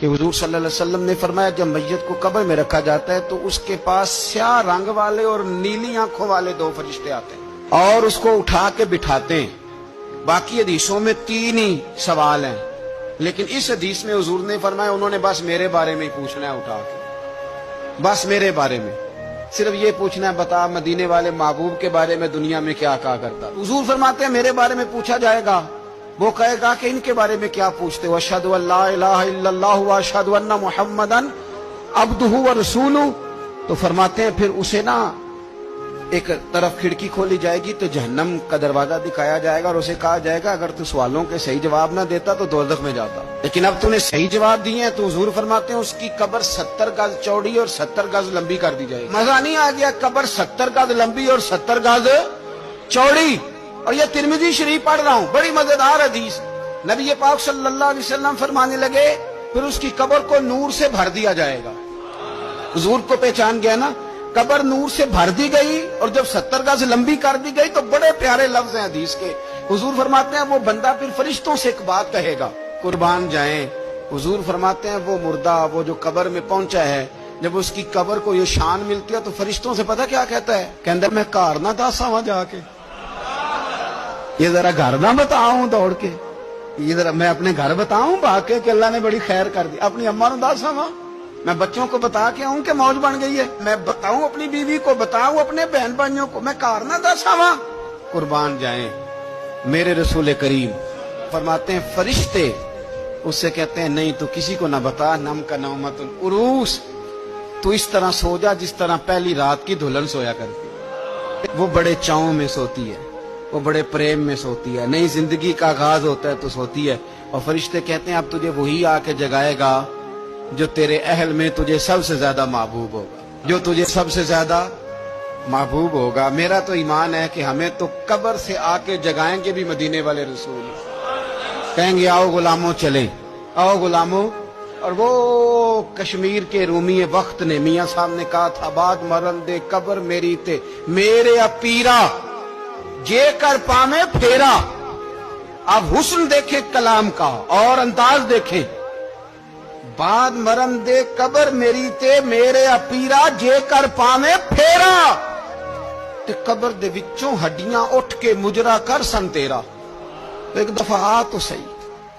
کہ حضور صلی اللہ علیہ وسلم نے فرمایا جب میت کو قبر میں رکھا جاتا ہے تو اس کے پاس سیاہ رنگ والے اور نیلی آنکھوں والے دو فرشتے آتے ہیں اور اس کو اٹھا کے بٹھاتے ہیں۔ باقی حدیثوں میں 3 ہی سوال ہیں، لیکن اس حدیث میں حضور نے فرمایا انہوں نے بس میرے بارے میں ہی پوچھنا ہے، اٹھا کے بس میرے بارے میں صرف یہ پوچھنا ہے، بتا مدینے والے محبوب کے بارے میں دنیا میں کیا کہا کرتا۔ حضور فرماتے ہیں میرے بارے میں پوچھا جائے گا، وہ کہے گا کہ ان کے بارے میں کیا پوچھتے ہو؟ اشہد ان لا الہ الا اللہ واشہد ان محمدً عبدہ ورسولہ۔ تو فرماتے ہیں پھر اسے نا ایک طرف کھڑکی کھولی جائے گی تو جہنم کا دروازہ دکھایا جائے گا اور اسے کہا جائے گا اگر تو سوالوں کے صحیح جواب نہ دیتا تو دوزخ میں جاتا، لیکن اب تو نے صحیح جواب دیے ہیں۔ تو حضور فرماتے ہیں اس کی قبر 70 گز چوڑی اور 70 گز لمبی کر دی جائے گی۔ مزہ نہیں آ گیا؟ قبر 70 گز لمبی اور 70 گز چوڑی، اور یہ ترمذی شریف پڑھ رہا ہوں، بڑی مزیدار حدیث۔ نبی پاک صلی اللہ علیہ وسلم فرمانے لگے پھر اس کی قبر کو نور سے بھر دیا جائے گا۔ حضور کو پہچان گیا نا، قبر نور سے بھر دی گئی اور جب 70 گز لمبی کر دی گئی تو بڑے پیارے لفظ ہیں حدیث کے۔ حضور فرماتے ہیں وہ بندہ پھر فرشتوں سے ایک بات کہے گا، قربان جائیں۔ حضور فرماتے ہیں وہ مردہ وہ جو قبر میں پہنچا ہے، جب اس کی قبر کو یہ شان ملتی ہے تو فرشتوں سے پتہ کیا کہتا ہے؟ کہ اندر میں کار نہ داسا وہاں جا کے، یہ ذرا گھر نہ بتاؤں دوڑ کے، یہ ذرا میں اپنے گھر بتاؤں بھاگ کے کہ اللہ نے بڑی خیر کر دی، اپنی اماں نو داسا وہاں، میں بچوں کو بتا کے آؤں کہ موج بن گئی ہے، میں بتاؤں اپنی بیوی کو، بتاؤں اپنے بہن بھائیوں کو، میں کار نہ داسا وہاں۔ قربان جائیں میرے رسول کریم فرماتے ہیں فرشتے اس سے کہتے ہیں نہیں تو کسی کو نہ بتا، نم کا نومت العروس، تو اس طرح سو جا جس طرح پہلی رات کی دلہن سویا کرتی۔ وہ بڑے چاؤں میں سوتی ہے، وہ بڑے پریم میں سوتی ہے، نئی زندگی کا آغاز ہوتا ہے تو سوتی ہے، اور فرشتے کہتے ہیں اب تجھے وہی آ کے جگائے گا جو تیرے اہل میں تجھے سب سے زیادہ محبوب ہوگا، جو تجھے سب سے زیادہ محبوب ہوگا۔ میرا تو ایمان ہے کہ ہمیں تو قبر سے آ کے جگائیں گے بھی مدینے والے رسول، کہیں گے آؤ غلاموں چلیں، آؤ غلاموں۔ اور وہ کشمیر کے رومی وقت نے میاں صاحب نے کہا تھا بعد مرن دے قبر میری تے میرے اپیرا جے کر پامے پھیرا۔ اب حسن دیکھیں کلام کا اور انداز دیکھیں، بعد مرن دے قبر میری تے میرے اپیرا جے کر پامے پھیرا، تے قبر دے وچوں ہڈیاں اٹھ کے مجرا کر سن تیرا۔ ایک دفعہ آ تو صحیح،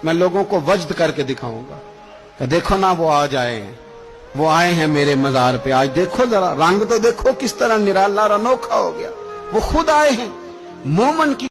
میں لوگوں کو وجد کر کے دکھاؤں گا کہ دیکھو نا وہ آج آئے ہیں، وہ آئے ہیں میرے مزار پہ، آج دیکھو ذرا رنگ تو دیکھو کس طرح نرالا اور انوکھا ہو گیا، وہ خود آئے ہیں۔ مومن کی